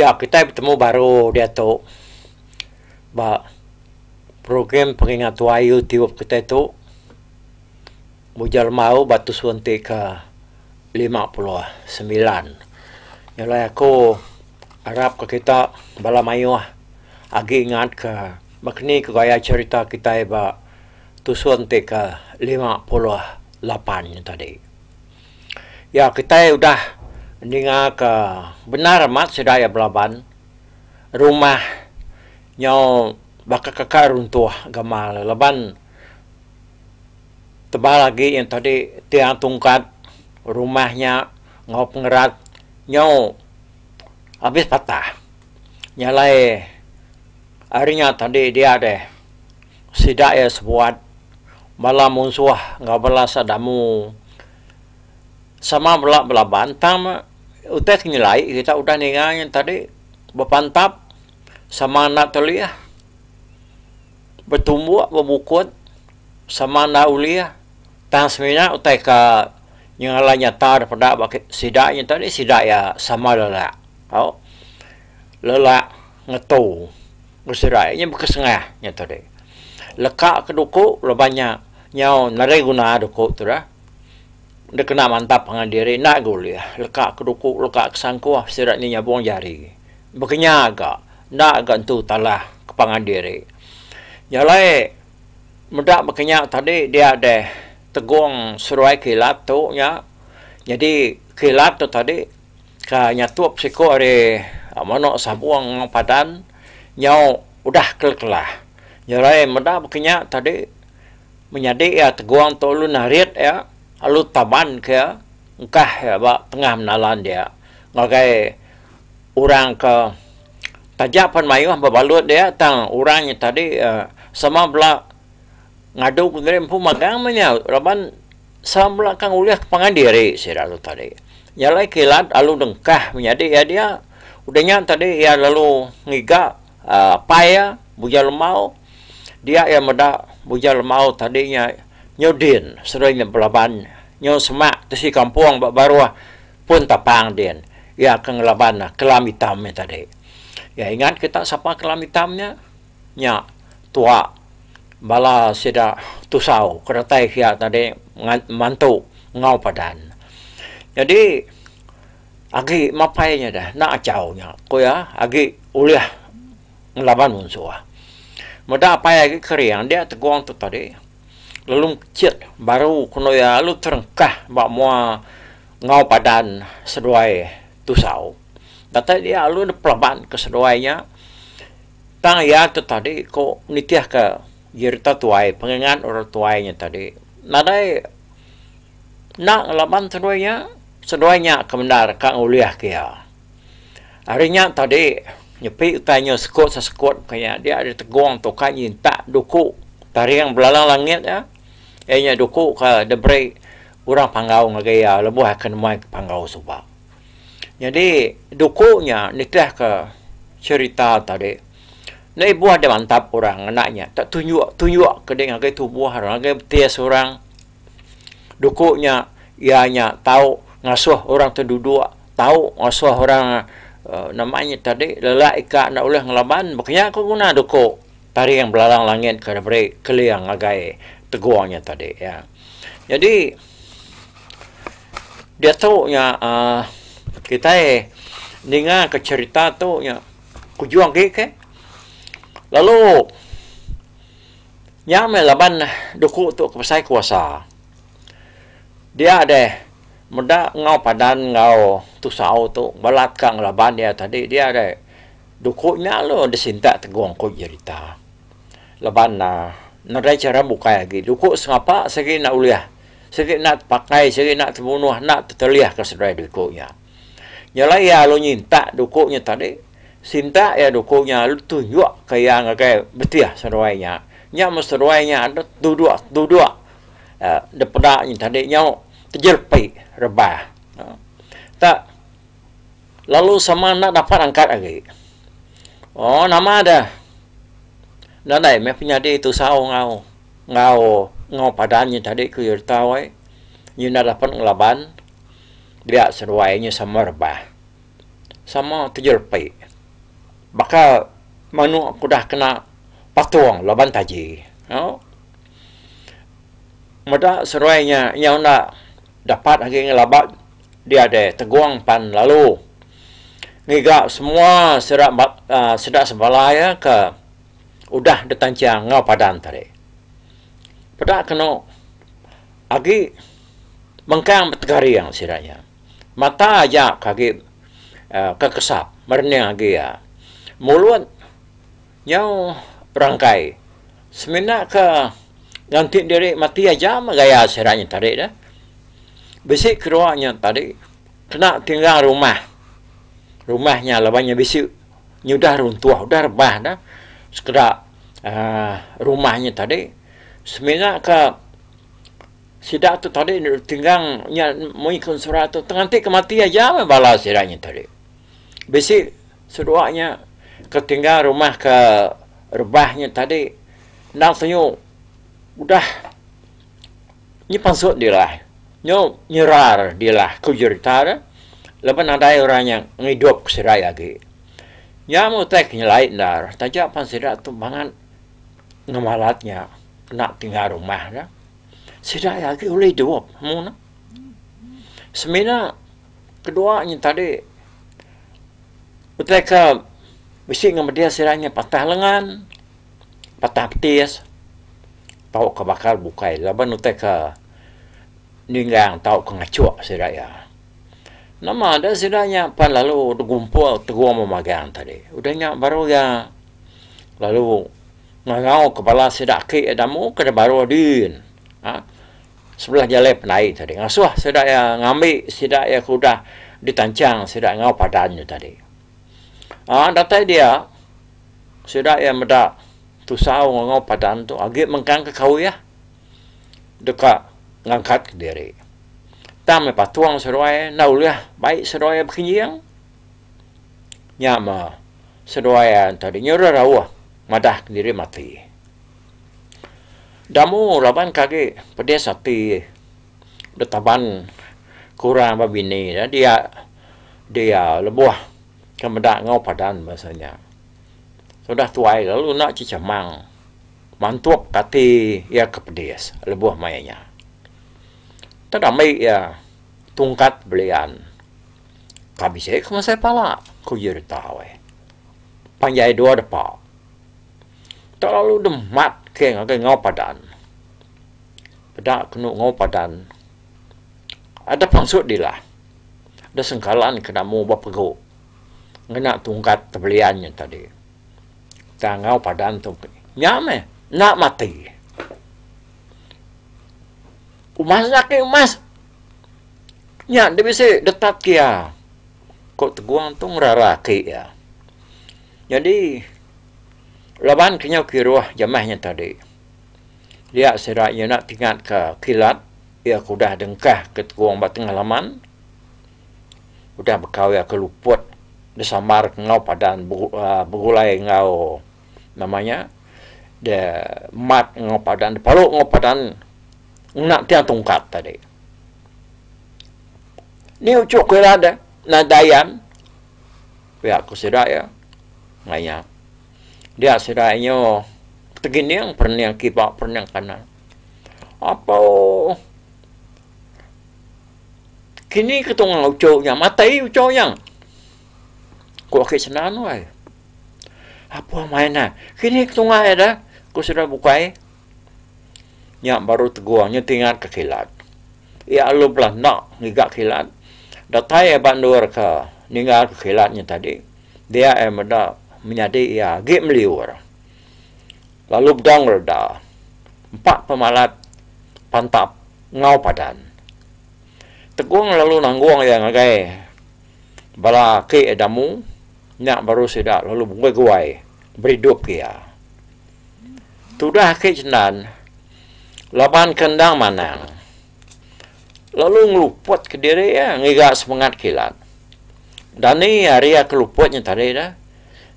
Ya, kita bertemu baru dia tu. Program pengingat wayu tiup kita tu. Bujal mau batu sunti ke 59. Yalah aku harap ke kita bala mayu agi ingat ke makni ke gaya cerita kita tu sunti ke 58 tadi. Ya, kita udah dengar ke benar amat sedaya belaban rumah nyau baka kakak runtuh gamal leban tebal lagi yang tadi tiang tungkat rumahnya ngau pengerat nyau habis patah nyalai harinya tadi dia ada sidak ya sebuat malam musuh ngau belas adamu sama bela bantam utek nilai kita udah ninganya tadi berpantap sama anak telia bertumbuh berbukut sama anak ulia tang semina utek ka yang lainnya tar pada sidaknya tadi sidak ya sama lelak lelak ngetu bersiraknya berkesengahnya tadi lekak keduku lebanya nyau narai guna duku tu dah dia kena mantap dengan diri nak gulia lekak keduku lekak kesangkuah sirat ni nyabung jari berkenya agak nak agak tu talah kepangan diri jalai medak berkenya tadi dia ada tegung seruai kilat tu nya jadi kilat tu tadi ka nyatu psiko are mano sabuang padan nyau udah kelkelah jalai medak berkenya tadi menyadi ya teguang tu lu narit ya alu taban ke engkah ya tengah menalan dia ngagai orang ke tajapan mayu berbalut dia tang orangnya tadi sama bela ngadu kundirim pu magang menya raban sama belakang uliah kepangan diri sira lu tadi nyalai kilat alu dengkah menjadi ya dia udahnya tadi ya lalu ngiga paya bujal mau dia ya meda bujal mau tadinya nyodin seringnya belaban nyo semak tu si kampung baru pun tapang din ya kengelaban kelam hitam tadi ya ingat kita siapa kelam hitamnya nya tua bala sida tusau keratai ya tadi mantu ngau padan jadi agi mapainya dah nak acaunya ko ya agi uliah ngelaban musuh muda apa agi keriang dia teguang tu tadi lalu kecil baru kuno ya lu terengkah bak mua ngau padan seduai tusau data dia lu pelaban ke seduainya tang ya tu tadi ko nitiah ke yerita tuai pengingat orang tuainya tadi nadai nak laban seduainya kebenar kang uliah kia harinya tadi nyepi utanya sekut kayak dia ada teguang tu kan tak duku tari yang belalang langit ya nya duku ka debre orang panggau ngagaya lebuh akan mai panggau suba jadi dukunya nitah ke cerita tadi na ibu ada mantap orang anaknya tak tunjuk ke dengan ke tubuh orang ke tia seorang dukunya ianya tahu ngasuh orang terduduk tahu ngasuh orang namanya tadi lelak ika nak ulah ngelaban makanya aku guna duku tari yang belalang langit ke debre keliang agai teguangnya tadi ya jadi dia tahu nya kita dengar ke cerita tu nya kujuang ke lalu nya melaban duku tu kepasai kuasa dia ada muda ngau padan ngau tusau tu balat kang laban dia tadi dia ada dukunya lo disinta teguang ku cerita laban nadai cara buka lagi duku sengapa segi nak uliah segi nak pakai segi nak terbunuh nak terliah ke sedai dukunya nyala ya lo nyinta dukunya tadi sinta ya dukunya lu tunjuk ke yang kayak betiah seruainya nya seruainya ada duduk depada tadi nyau terjelpi rebah tak lalu sama nak dapat angkat lagi oh nama ada nadai me punya dia tu sao ngau padannya tadi ku yertawai nyina dapat ngelaban dia seruainya sama rebah sama terjelpi bakal manu aku dah kena patuang laban taji. No? Mada seruainya yang nak dapat lagi ngelabat dia ada teguang pan lalu ngiga semua sedak sebalaya ke udah ditancang ngau padan tadi. Pada kena agi mengkang bertegari yang siranya. Mata aja kaki kekesap merenya agi ya. Mulut nyau rangkai. Semina ke ganti diri mati aja magaya siranya tadi dah. Bisik keruaknya tadi kena tinggal rumah. Rumahnya labannya bisik nyudah runtuh, udah rebah dah. Sekedar rumahnya tadi semina ke sidak tu tadi tinggal mau ikut surat tu nanti kemati aja bala siranya tadi. Bisik seduanya ketinggal rumah ke rebahnya tadi nak senyum udah pansut dia lah. Nyerar dia lah kujerita lepas ada orang yang ngidup serai lagi. Nyamu tek nyelain dar, tajak pan sidak tu bangan ngemalatnya kena tinggal rumah dah. Sidak lagi oleh duap, muna. Semina keduanya tadi uteka bisi ngemedia siranya patah lengan, patah petis, tahu kebakar bukai. Laban uteka ninggang tahu kengacuk siraya. Nama ada siranya pan lalu gumpul teguang memagang tadi. Udahnya baru ya lalu ngau kepala sidak ke adamu kada baru din. Sebelah jalan penai tadi. Ngasuh sidak ya ngambil sidak ya kuda ditancang sidak ngau padannya tadi. Datai dia sidak ya meda tusau ngau padan tu agak mengkang ke kau ya. Dekat ngangkat ke diri. Tam patuang seruai naulah baik seruai berkenyang. Nyama seruai tadi nyuruh rawah madah ke diri mati. Damu laban kaki pedes hati detaban kurang babini dia lebuh kemedak ngau padan bahasanya. Sudah tuai lalu nak cicamang mantup kati ya kepedes lebuh mayanya. Tadamai ya tungkat belian. Kabisek masih pala kujir tahu. Panjai dua depa. Terlalu demat ke ngau padan. Pada kenu ngau padan. Ada pangsut dilah. Ada sengkalan kena mau bapego. Ngena tungkat beliannya tadi. Ngau padan tu. Nyame nak mati. Umas nak umas. Nya dia bisa detak kia. Kok teguang tu ngeraraki ya. Jadi laban kenyau kiruah jamahnya tadi. Dia seraknya nak tinggal ke kilat. Ia kudah dengkah ke teguang batang halaman. Udah berkau ya keluput. Dia samar ngau padan bergulai ngau namanya. Dia mat ngau padan. Dia paluk ngau padan. Nak tiang tungkat tadi. Ni ucuk kira ada. Nadayan. Pihak ku sedaya. Ngaya. Dia sedayanya. Tegini yang pernah kibak pernah kanan. Apa. Kini ketungang ucuknya. Matai ucuknya. Ku akik senan wai. Apa mainan. Kini ketungang ada. Ku sudah bukai. Yang baru teguangnya tinggal ke kilat. Ia lu belah nak ngigak kilat. Datai bandur ke ninggal ke kilatnya tadi. Dia meda menyadi ia gip meliur. Lalu bedang reda. 4 pemalat pantap ngau padan. Teguang lalu nangguang yang agai. Bala ke edamu. Nak baru sedak lalu bungai-guai. Beridup kia. Tudah ke jenan. Laban kendang manang. Lalu ngeluput ke diri ya. Ngigak semangat kilat. Dan ni hari ya keluputnya tadi dah.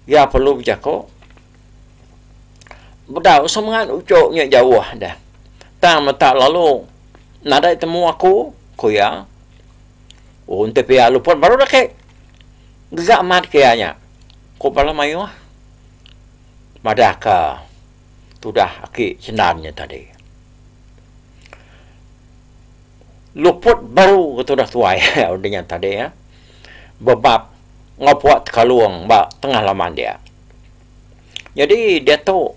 Ya perlu berjako. Bedau semangat ucuknya jauh dah. Tang mata lalu. Nada temu aku. Kuya. Untuk pihak luput baru dah kek. Gegak mat kianya. ko pala mayo madaka tudah aki senarnya tadi luput baru tu dah tuai udahnya tadi ya bebab ngapuat kaluang ba tengah laman dia jadi dia tu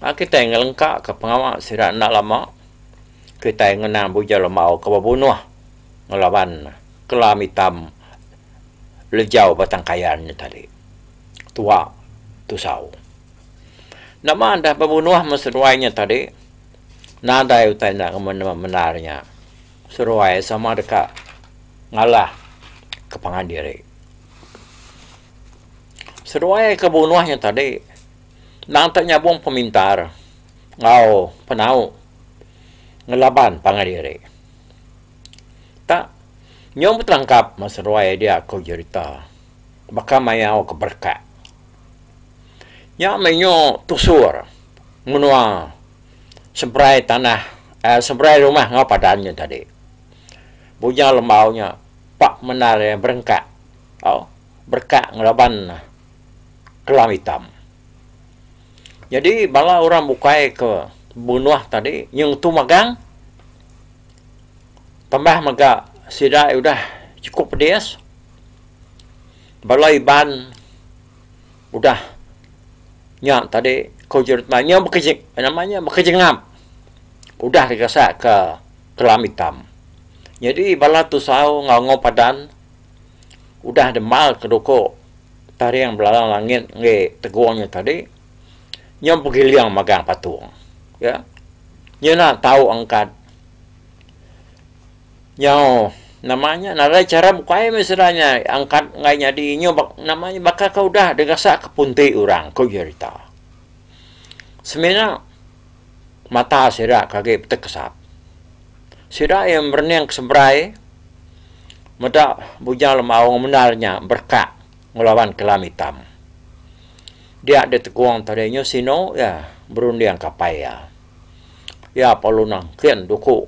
kita yang lengkap ke pengawal sirat nak lama kita yang ngenam buja lemau ke babunuh ngelawan kelam hitam lejau batang kayannya tadi tua tusau nama anda babunuh meseruainya tadi nada utai nak menarnya seruai sama dekat ngalah ke pengandiri seruai kebunuhnya tadi nanti nyabung pemintar ngau penau ngelaban pangandiri tak nyom terangkap maseruai dia kau cerita baka mayau keberkat nya menyo tusur menua semprai tanah semprai rumah ngau padannya tadi bujang lembaunya pak menar yang berengkak berkak ngelaban kelam hitam jadi bala orang bukai ke bunuh tadi yang tu magang tambah maga sida udah cukup pedas bala iban udah nya tadi kau ceritanya namanya bekejengam udah dikasak ke kelam hitam jadi bala tu sau ngau padan udah demal ke doko tari yang belalang langit nge teguangnya tadi nyam pergi liang magang patung ya nyana tahu angkat nyau namanya narai cara bukai misalnya angkat ngai nyadi nyobak namanya bakal kau dah degasak ke punti orang kau cerita sebenarnya mata sira kage tekesap sira yang berniang kesembrai meda bujang lemau menarnya berkak ngelawan kelam hitam dia ada teguang tadinya sino ya berundiang kapai ya perlu nangkian duku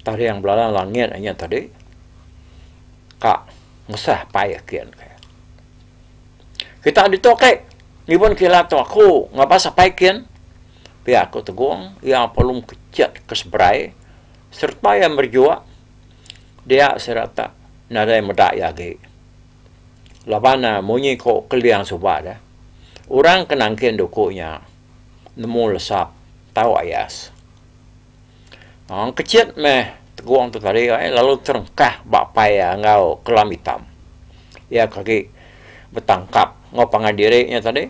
tadi yang belalang langit hanya tadi kak ngesah payah kian kita ditoke ngibun kila tu aku ngapa sampai kian pihak aku teguang ya perlu kecet keseberai serta yang berjuang dia serata nada yang medak yagi labana munyi ko keliang subada orang kenangkin dukunya nemu lesap tahu ayas kecil meh teguang tu tadi lalu terengkah bapai ngau kelam hitam ya kaki bertangkap ngau pangandirinya tadi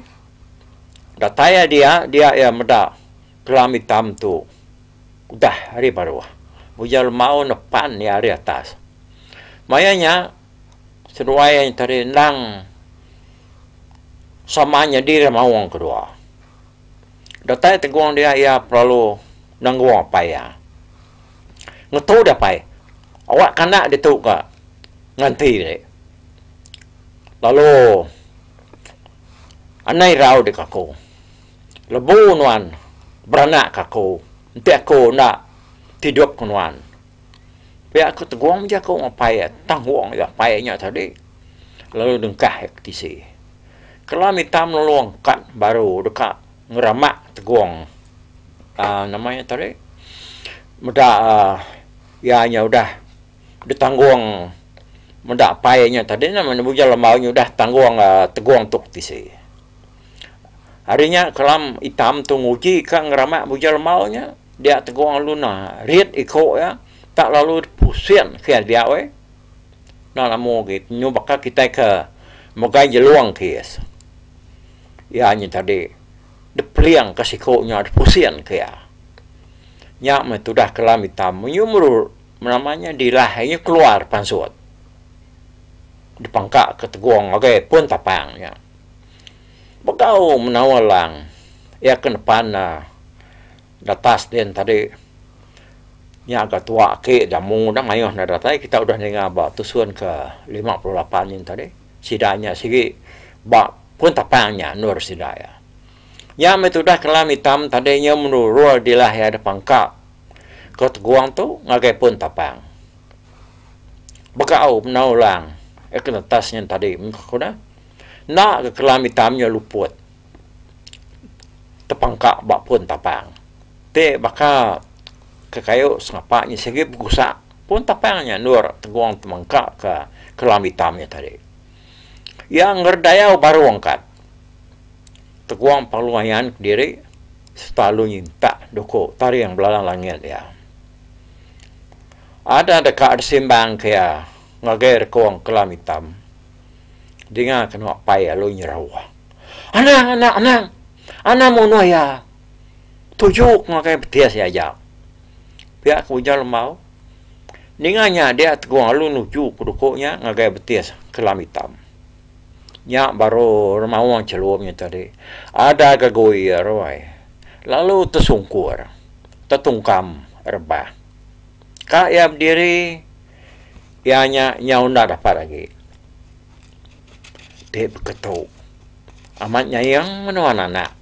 dataya dia ya meda kelam hitam tu udah hari baru bujal mau nepan ya hari atas mayanya seruai yang tadi nang samanya diri mau yang kedua dataya teguang dia ya perlu nangguang payah ngetu dah pai awak kanak dia tu ka nganti dek lalu anai rau dek aku lebu nuan beranak aku nanti aku nak tidur nuan pihak aku teguang je aku ngapai tangguang ya payanya tadi lalu dengkah ke tisi kelam hitam lalu angkat baru dekat ngeramak teguang namanya tadi muda ya nya udah ditangguang mendak payanya tadi namanya bujal lemaunya udah tangguang teguang tuk tisi harinya kelam hitam tu nguji kan ngeramak bujal lemaunya dia teguang luna riet iko ya tak lalu pusing ke dia nah lamu gitu nyubaka kita ke mogai jeluang kies ya nya tadi depliang kasikonya pusing ke ya nya metudah kelam hitam menyumur namanya dilahnya keluar pansut dipangkak ke teguang oke pun tapangnya bakau menawalang ya ke depan datas den tadi nya agak tua ke jamu dah mayuh na datai kita udah dengar ba tusuan ke 58 ini tadi sidanya sigi ba pun tapangnya nur sidaya ya metudah kelam hitam tadinya menurut dilah ya ada pangkak ke teguang tu ngagai pun tapang bakau menaulang ke atasnya tadi mengkoda nak ke kelam hitamnya luput tepangkak bak pun tapang te baka kekayo sengapaknya segi bukusak pun tapangnya nur teguang temangkak ke kelam hitamnya tadi yang ngerdayau baru angkat teguang paluayan diri selalu nyinta doko tari yang belalang langit ya ada dekat simbang kaya ngager kuang kelam hitam dengar kena apa ya lo nyerawa anak mono ya tujuk ngakai betias ya jak pihak kujal mau dengarnya dia teguang lu nuju kuduknya ngakai betias kelam hitam nya baru remawang celumnya tadi ada gagoi roy lalu tersungkur tetungkam rebah kak ya berdiri ianya nyau ndak dapat lagi dia berketuk amatnya yang menuan anak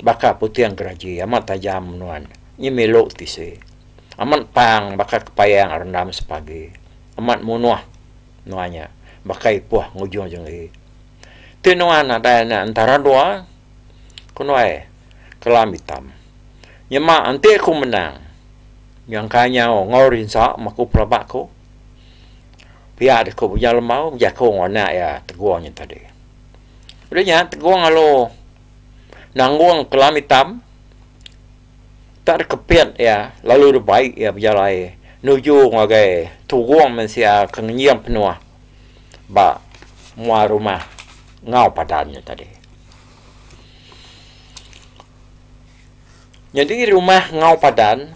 baka putih yang geraji amat tajam menuan nyemelok tisi amat pang baka kepayang rendam sepagi amat munuah nuanya baka ipuah ngujung jengi tinuan ada antara dua kunoai kelam hitam nyemak anti aku menang yang kanya ngorin sa maku prabakku pihak aku berjalan mau jago ngona ya teguangnya tadi udahnya teguang alo nangguang kelam hitam tak kepiat ya lalu baik ya berjalan nuju ngagai tuguang mensia kengiam penuh ba mua rumah ngau padannya tadi jadi rumah ngau padan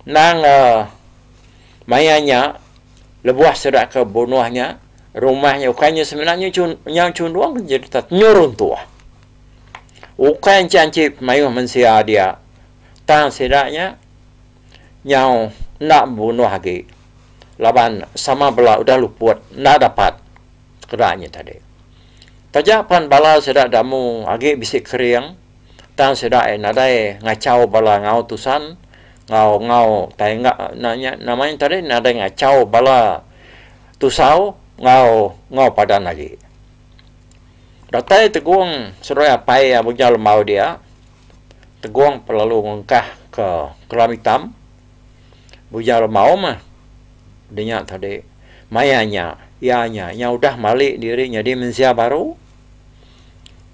nang mayanya lebuah serak ke bunuhnya rumahnya ukanya sebenarnya yang cunduang jadi tak nyurun tua ukan cancip mayu mensia dia tang sedaknya nyau nak bunuh lagi laban sama bela udah luput nak dapat keraknya tadi tajapan bala sedak damu agi bisik keriang tang sedak nadai ngacau bala ngau tusan ngau tai nanya namanya tadi nadai ngacau bala tusau ngau padan lagi datai teguang seroy apa ya bujal mau dia teguang perlu ngengkah ke kelam hitam bujal mau mah denyak tadi mayanya ianya yang udah malik dirinya dia mensia baru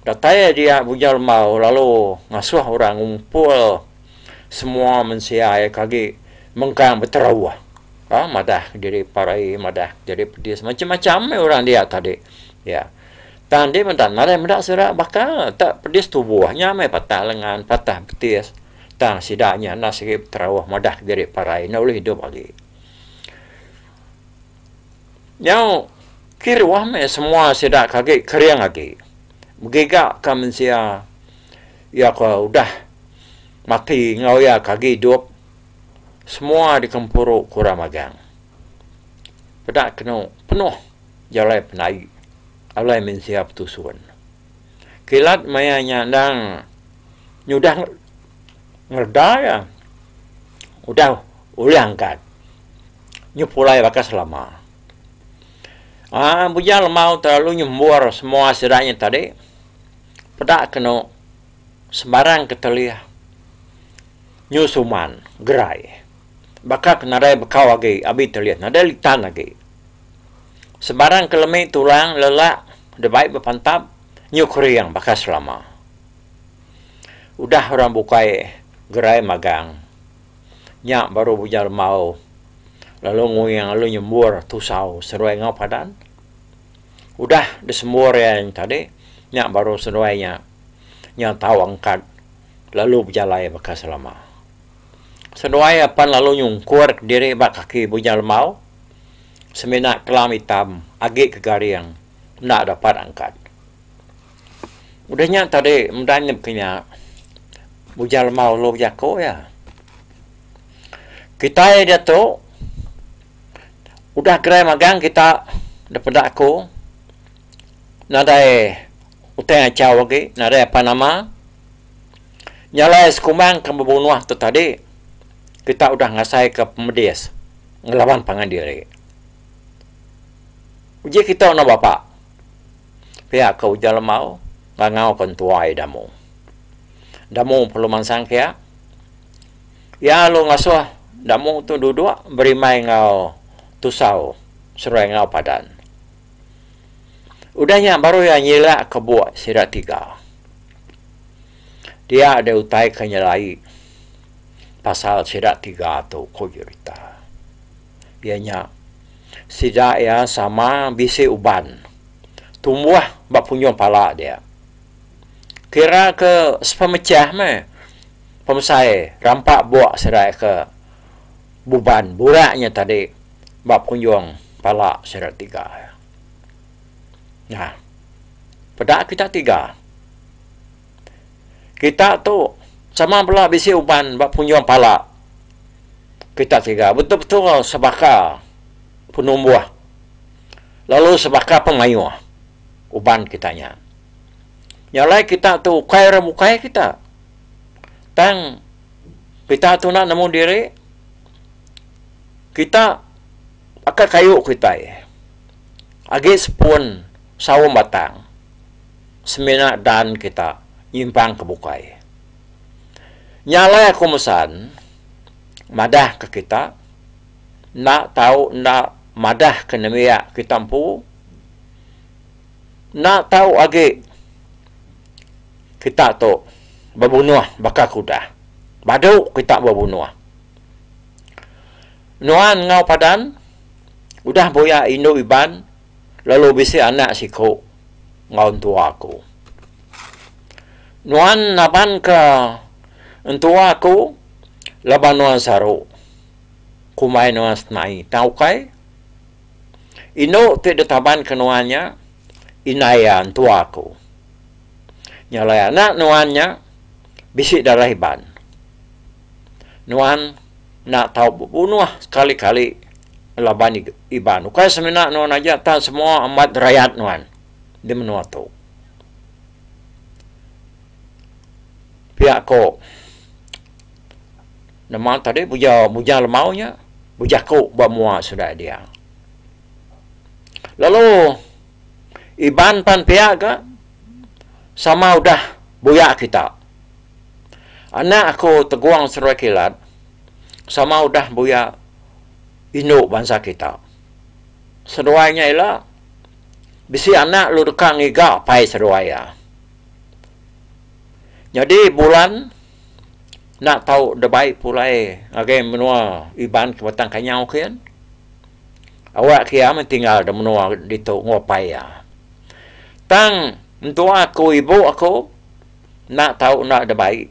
datai dia bujal mau lalu ngasuh orang ngumpul semua mensia ya kaki mengkang berterawah madah jadi parai madah jadi pedis macam-macam orang dia tadi ya tan dia mentan ada mendak serak bakal tak pedis tubuhnya mai patah lengan patah betis tang sidaknya nasib terawah madah jadi parai nak boleh hidup lagi yang kirwah mai semua sidak kaki keriang lagi begigak kan mensia ya kau udah mati ngau ya kaki hidup semua di kempuruk kurang magang pedak kena penuh jalai penai alai mensiap tusuan kilat mayanya nang nyudah ngerdaya udah angkat nyupulai bakas lama bujal mau terlalu nyembur semua sedaknya tadi pedak kena sembarang keteliah nyusuman gerai bakak nadai bekau lagi abi terlihat nadai litan lagi sebarang kelemi tulang lelak debaik berpantap nyukri yang bakas lama udah orang bukai gerai magang nyak baru bujal mau lalu nguyang lalu nyembur tusau seruai ngau padan udah disembur yang tadi nyak baru seruainya nyak tahu angkat lalu berjalan bakas lama senuai apa lalu nyungkur diri bak kaki bujal mau semenak kelam hitam agak kegariang nak dapat angkat udahnya tadi mendanyap kenya bujal mau lo jako ya kita dia tu udah gerai magang kita dapat aku nadai utang acau lagi nadai apa nama nyalai sekumang ke membunuh tu tadi kita udah ngasai ke pemedias ngelawan pangan diri uji kita nak bapak pihak kau jalan mau ngau kon tuai damu perlu mansang kia ya lo ngasuh damu tu duduk berimai ngau tusau serai ngau padan udahnya baru yang nyila kebuat sirat 3 dia ada utai kenyalai pasal sirat 3 tu kujurita ianya sidak ya sama bisi uban tumbuh bak punyong pala dia kira ke sepemecah me pemesai rampak buat serai ke buban buraknya tadi bak punyong pala sirat 3 nah pada kita 3 kita tu sama pula bisi uban bak punyong pala kita 3 betul-betul sebaka penumbuh lalu sebaka pengayuh uban kitanya nyalai kita tu kaya mukai kita tang kita tu nak nemu diri kita akan kayu kita agi sepun sawam batang semina dan kita nyimpang ke bukai nyalai aku mesan madah ke kita nak tahu nak madah ke nemia kita empu nak tahu agi kita tu berbunuh bakal kuda badu kita berbunuh nuan ngau padan udah boya indo iban lalu bisi anak siku ngau tua aku nuan naban ke entua aku laban nuan saru kumai nuan senai tahu kai ino tidak taban ke nuannya inaya entua aku nyalai anak nuannya bisik darah iban nuan nak tahu bunuh sekali-kali laban iban ukai semena nuan aja tak semua amat rakyat nuan di menua tu pihak ko nama tadi buja lemaunya buja ko bamua sudah dia lalu iban pan pihak ke sama udah buyak kita anak aku teguang serai kilat sama udah buyak induk bangsa kita seruainya ialah bisi anak lu dekang iga pai seruaya jadi bulan nak tahu debai pulai agai menua iban ke batang kanyau kian awak kia tinggal de menua ditu ngopai ya tang untuk aku ibu aku nak tahu nak ada baik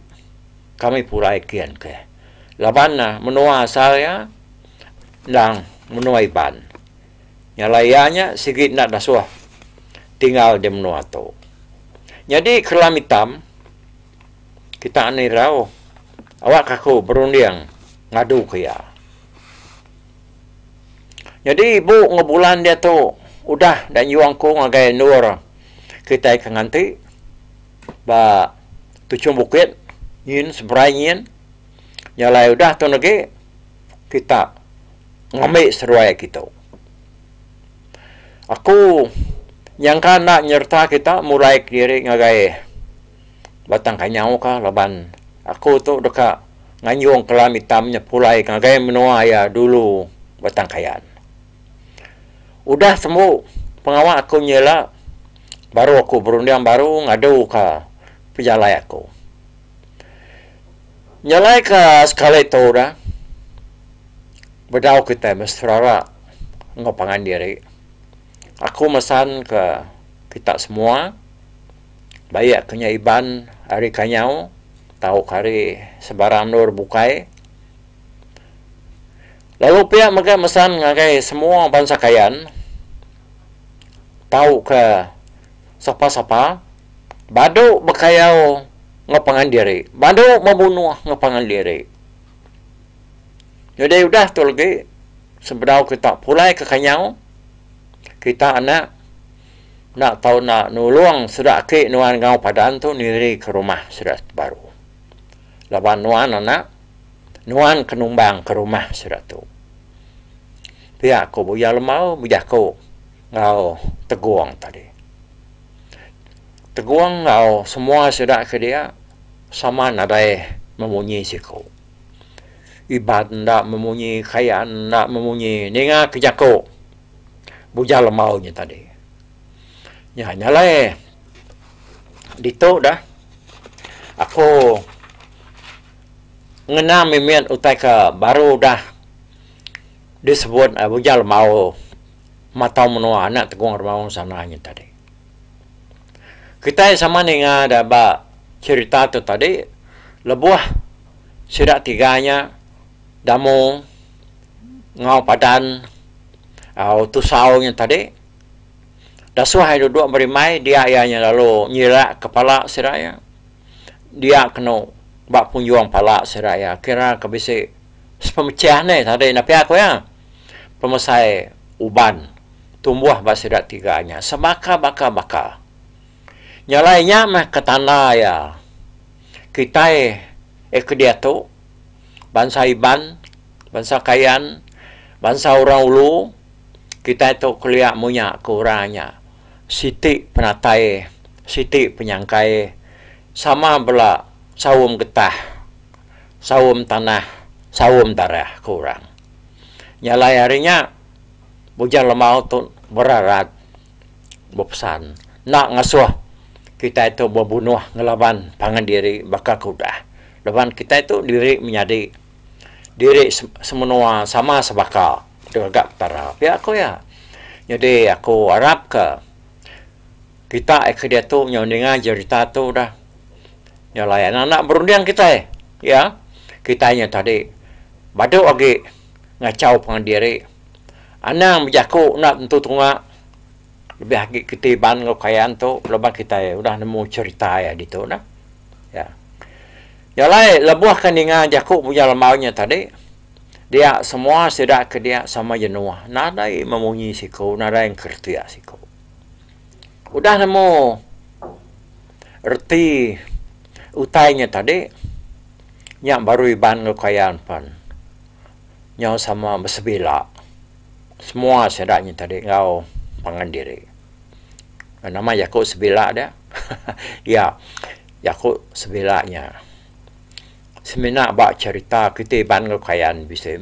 kami pulai kian ke laban menua saya dan menua iban nyalayanya sikit nak dasuah tinggal di menua tu jadi kelam hitam kita ni rau awak aku berunding ngadu ke ya jadi ibu ngebulan dia tu udah dan yuangku ngagai nur kita akan nganti ba tujuh bukit yin seberai yin nyalai udah tu lagi kita ngambil seruai kita aku yang kan nak nyerta kita mulai diri ngagai batang kanyau kah laban aku tu dekat nganyung kelam hitamnya pulai ngagai menua ya dulu batang kayan udah semua pengawal aku nyela baru aku berunding baru ngadu ke pejalai aku nyalai ke sekali itu dah berdau kita mesra ngopangan diri aku mesan ke kita semua bayak kenya iban hari kanyau tahu kari sebarang nur bukai lalu pihak mereka mesan ngagai semua bangsa kayan tahu ke siapa-siapa badu berkayau ngopangan diri badu membunuh ngopangan diri jadi udah tu lagi sebedau kita pulai ke kanyau kita anak nak tahu nak nulung sudah ke nuan ngau padan tu niri ke rumah sudah baru laban nuan anak nuan kenumbang ke rumah sudah tu pihak ko buya lemau buya ko ngau teguang tadi teguang ngau semua sedak ke dia sama nadai memunyi siku. Ibad ndak memunyi, kayaan ndak memunyi, ninga kejako. Bujal maunya tadi. Ya nyalai. Dito dah. Aku ngena mimian utai ke baru dah disebut bujal mau matau menua anak teguang remau sananya tadi. Kita sama ninga ada ba cerita tu tadi lebuah sidak tiganya damu ngau padan au tusaunya tadi dasuhai duduk berimai dia ianya lalu nyirak kepala siraya dia kena bak punjuang pala siraya kira kebisi sepemecah ni tadi napi aku ya pemesai uban tumbuh ba sidak tiganya semaka baka nyalainya mah ketana ya kita ke dia tu bangsa Iban, bangsa Kayan, bangsa orang ulu kita itu kuliah punya kurangnya siti penatai siti penyangkai sama bela sawum getah sawum tanah sawum darah kurang nyalai harinya bujang lemau tu berarat berpesan nak ngasuh kita itu membunuh ngelawan pangan diri bakal kuda. Lawan kita itu diri menjadi diri semenua sama sebakal agak tara. Ya aku ya. Jadi aku harap ke kita dia tu nyondingan cerita tu dah. Nyalayan anak berundian kita ya. Kita nya tadi badu lagi ngacau pangan diri. Anak berjaku nak tentu tunga lebih lagi ketiban kekayaan tu lepas kita udah nemu cerita ya di tu nah ya jalai lebuah kandingan jakuk punya lemaunya tadi dia semua sedak ke dia sama jenuah nadai memunyi siku nadai yang kertia siku udah nemu erti utainya tadi yang baru iban kekayaan pan yang sama bersebila semua sedaknya tadi ngau pangan diri nama Yakub Sebila dia. Ya, Yakub Sebilanya. Semina bak cerita ketiban kekayaan bisa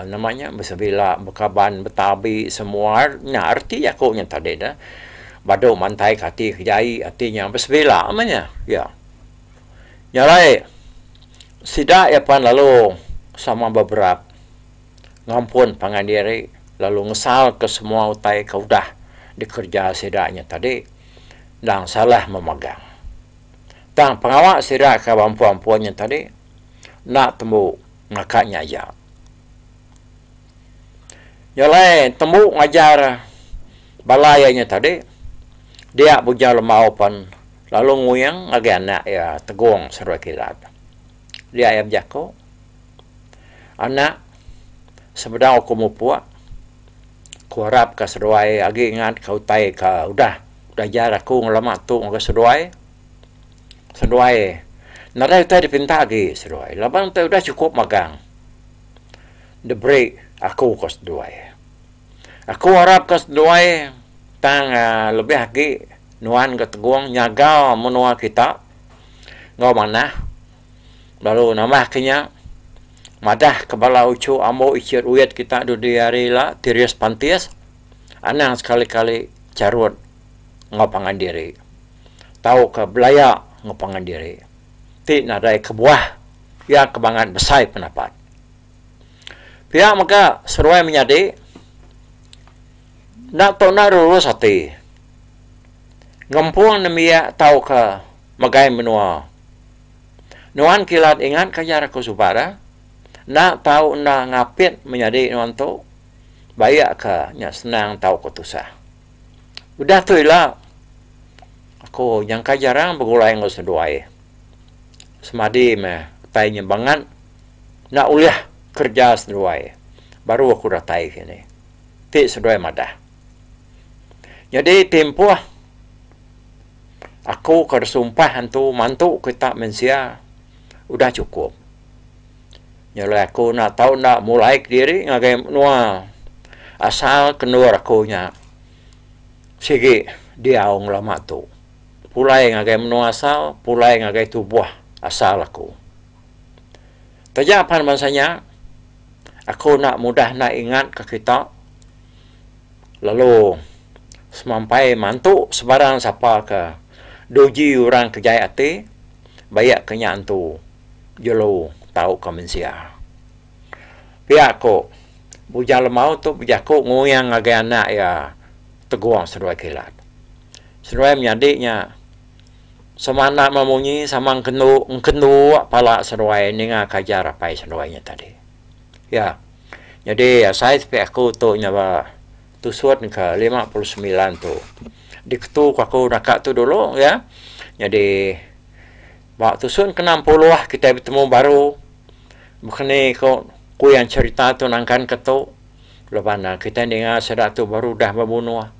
namanya bersebila bekaban betabi semua nya arti Yakubnya tadi dah. Badu mantai kati kejai artinya bersebila namanya. Ya. Nyalai sidak ya pan lalu sama beberapa ngampun pangan diri lalu ngesal ke semua utai kaudah dikerja sidaknya tadi dan salah memegang. Dan pengawak sidak ke ampuan-ampuannya tadi nak temu ngakaknya aja. Yalai temu ngajar balayanya tadi dia bujang lemau pan lalu nguyang lagi anak ya tegung seru kilat. Dia ayam jako anak sebedang aku mupuak kuarap ka seruai agi ingat kau tai ka udah jar aku ngelama tu ke seruai narai tadi pinta agi seruai laban tu udah cukup magang the break aku ke seruai aku harap ke seruai tang lebih lagi nuan ke teguang nyaga menua kita ngau mana lalu nama akhirnya madah kepala ucu amo ikir uyat kita du diari la tirias pantias anang sekali-kali carut ngopangan diri tahu ke belaya ngopangan diri ti nadai kebuah ya kebangan besai pendapat pihak maka seruai menyadi nak tahu nak lurus hati ngempuang nemia tahu ke magai menua nuan kilat ingat kajar aku subara nak tahu nak ngapit menjadi nonto bayak ke nya senang tahu ketusah udah tu lah aku yang kajarang begulai ngos seduai semadi meh tainya bangan nak uliah kerja seduai baru aku dah tai kini ti seduai madah jadi tempoh aku kersumpah hantu mantu kita mensia udah cukup. Nyala aku nak tahu nak mulai diri ngagai nua asal kenur aku nya sige dia ong lama tu pulai ngagai menua asal, pulai ngagai tubuh asal aku. Tajapan masanya, aku nak mudah nak ingat ke kita, lalu semampai mantuk sebarang siapa ke doji orang kejaya ati, bayak kenyan tu, jolo tahu kemensia. Pihak ko, bujang lemau tu bujang ko ngoyang ngagai anak ya teguang seruai kilat. Seruai menyadiknya, sama anak memunyi, sama kenu pala seruai ni ngah kajar apa seruainya tadi. Ya, jadi saya pihak ko tu nyawa tu suat ke 59 tu. Di ketu aku nakak tu dulu ya. Jadi waktu suat ke 60 kita bertemu baru. Bukan ni ku yang cerita tu nangkan ketu. Lepas kita dengar serat tu baru dah berbunuh.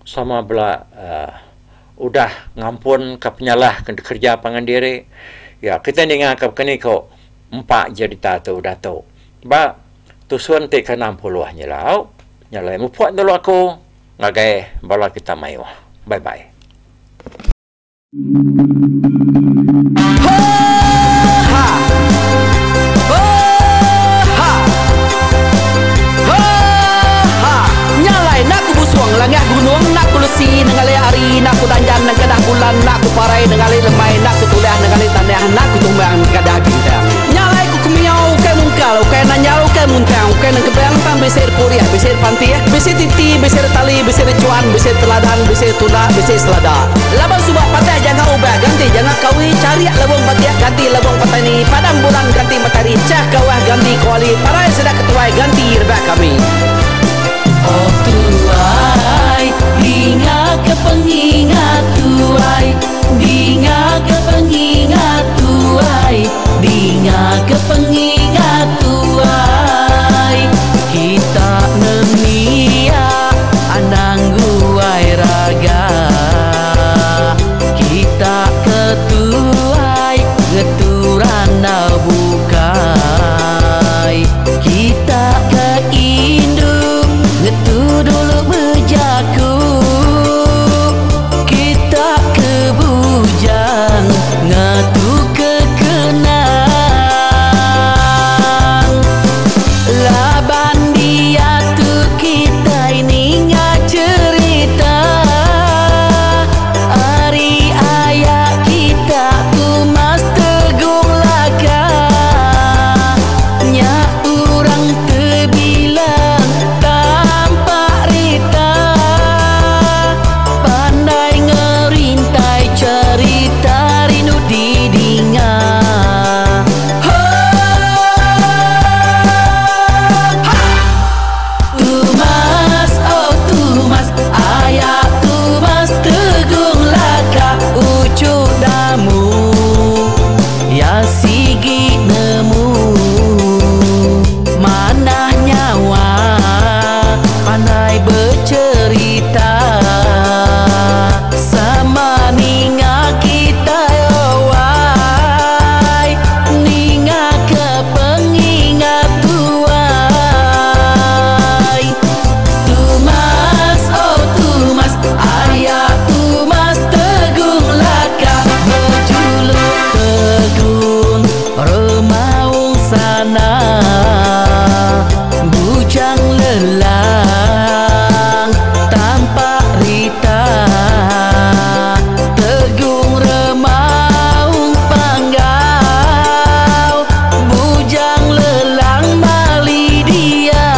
Sama bela udah ngampun ke penyalah kerja pangan diri. Ya, kita dengar ke kini kau 4 cerita tu dah tu. Ba tu suan te ke 60 nyelau. Nyalai mupuat dulu aku ngagai bala kita mayu. Bye bye. Langit gunung nak kulusi nengali hari nak kudanjan nang kadah bulan nak kuparai nengali lemai nak kutulah nengali tanah nak kutumbang kadah bintang nyalai ku kumiau kai mungkal kai nanyau kai muntang kai nang kebang tam beser puriah beser pantiah beser titi beser tali beser cuan beser teladan beser tuna beser selada laban subah patai jangan ubah ganti jangan kawi cari labung patiah ganti labung patani padam bulan ganti matahari cah kawah ganti kuali parai sedak ketuai ganti rebah kami. Oh tuai, dinga ke pengingat tuai, dinga ke pengingat tuai, dinga ke pengingat tuai. Kita nemia anang guai raga, kita ketuai ngeturan bukai, kita ke indung ngetu dulu bejaku, kita ke bujang ngetu ke kenang. Laban dia tu kita ini nggak cerita, hari ayah kita tu mas tegung laka, nya orang terbilang tampak rita, pandai ngerintai cerita rindu didinga. Tumas, oh tumas, ayah tumas tegung laka ucuk damu, ya sigi nemu mana nyawa pandai bercerita sama ninga kita wai ninga ke pengingat tuai. Tumas, oh tumas, ayah tumas tegung laka berjuluk tegung remaung sana, bujang lelang tampak rita, tegung remaung panggau, bujang lelang bali dia.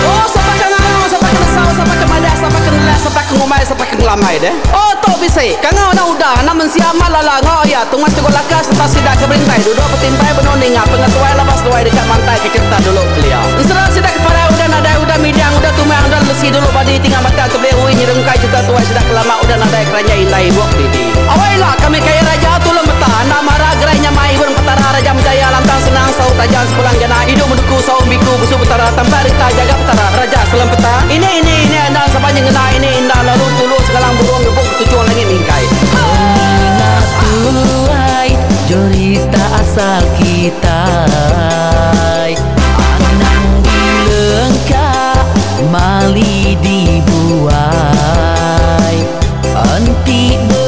Oh, sampai ke ngau, sampai ke nesau, sampai ke madah, sampai ke nelah, sampai ke ngumai, sampai ke ngelamai deh. Oh, tok bisai, kangau na udah, na mensiamal lala ngau ya, tumas tegur laka serta sidak ke berintai, duduk petintai benoning, pengatuai lepas tuai dekat mantai ke cerita dulu beliau. Serah sidak kepada udah nadai, udah midang, udah tumang, udah lesi dulu badi tinggal mata terbehui, nyerengkai cerita tuai sidak kelama, udah nadai kerajaan indai buak didi. Awailah kami kaya raja tulung betah, nama ragerainya mai burung petara, raja menjaya lantang senang, saut raja sepulang jana, hidup menduku, saum biku, busu betara, tambah rita, jaga petara, raja selam peta. Ini anda sepanjang ngena, ini indah lalu tulu segalang burung, gebuk tujuan langit mingkai. Pengingat tuai, cerita asal kita, anang dilengkap, mali dibuai, hati